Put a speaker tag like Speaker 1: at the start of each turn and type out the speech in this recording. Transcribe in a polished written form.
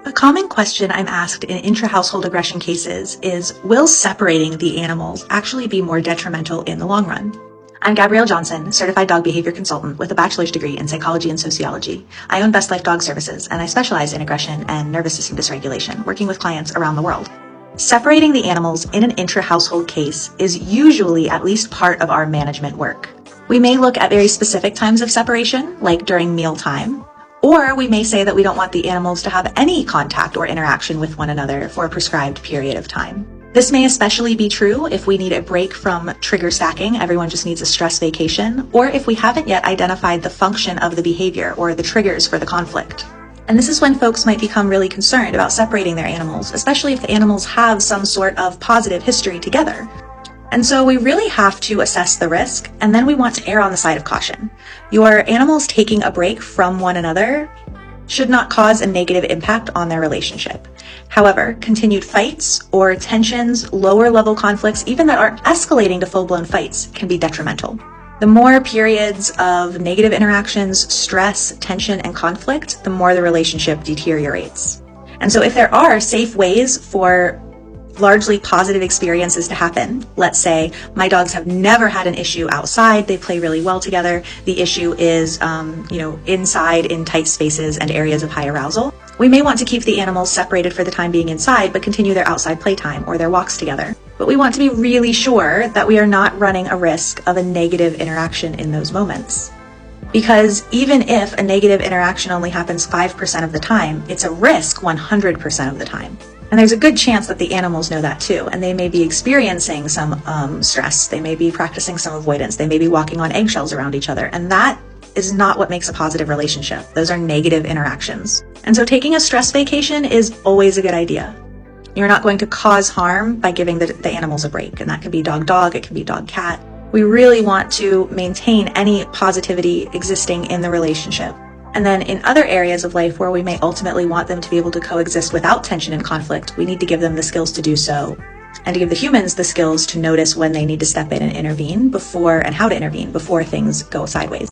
Speaker 1: A common question I'm asked in intra-household aggression cases is, will separating the animals actually be more detrimental in the long run? I'm Gabrielle Johnson, certified dog behavior consultant with a bachelor's degree in psychology and sociology. I own Best Life Dog Services, and I specialize in aggression and nervous system dysregulation, working with clients around the world. Separating the animals in an intra-household case is usually at least part of our management work. We may look at very specific times of separation, like during mealtime, or we may say that we don't want the animals to have any contact or interaction with one another for a prescribed period of time. This may especially be true if we need a break from trigger stacking, everyone just needs a stress vacation, or if we haven't yet identified the function of the behavior or the triggers for the conflict. And this is when folks might become really concerned about separating their animals, especially if the animals have some sort of positive history together. And so we really have to assess the risk, and then we want to err on the side of caution. Your animals taking a break from one another should not cause a negative impact on their relationship. However, continued fights or tensions, lower level conflicts, even that aren't escalating to full-blown fights, can be detrimental. The more periods of negative interactions, stress, tension, and conflict, the more the relationship deteriorates. And so if there are safe ways for largely positive experiences to happen. Let's say my dogs have never had an issue outside. They play really well together. The issue is, inside in tight spaces and areas of high arousal. We may want to keep the animals separated for the time being inside, but continue their outside playtime or their walks together. But we want to be really sure that we are not running a risk of a negative interaction in those moments. Because even if a negative interaction only happens 5% of the time, it's a risk 100% of the time. And there's a good chance that the animals know that too, and they may be experiencing some stress, they may be practicing some avoidance, they may be walking on eggshells around each other, and that is not what makes a positive relationship. Those are negative interactions. And so taking a stress vacation is always a good idea. You're not going to cause harm by giving the animals a break, and that can be dog-dog, it can be dog-cat. We really want to maintain any positivity existing in the relationship. And then in other areas of life where we may ultimately want them to be able to coexist without tension and conflict, we need to give them the skills to do so, and to give the humans the skills to notice when they need to step in and intervene and how to intervene before things go sideways.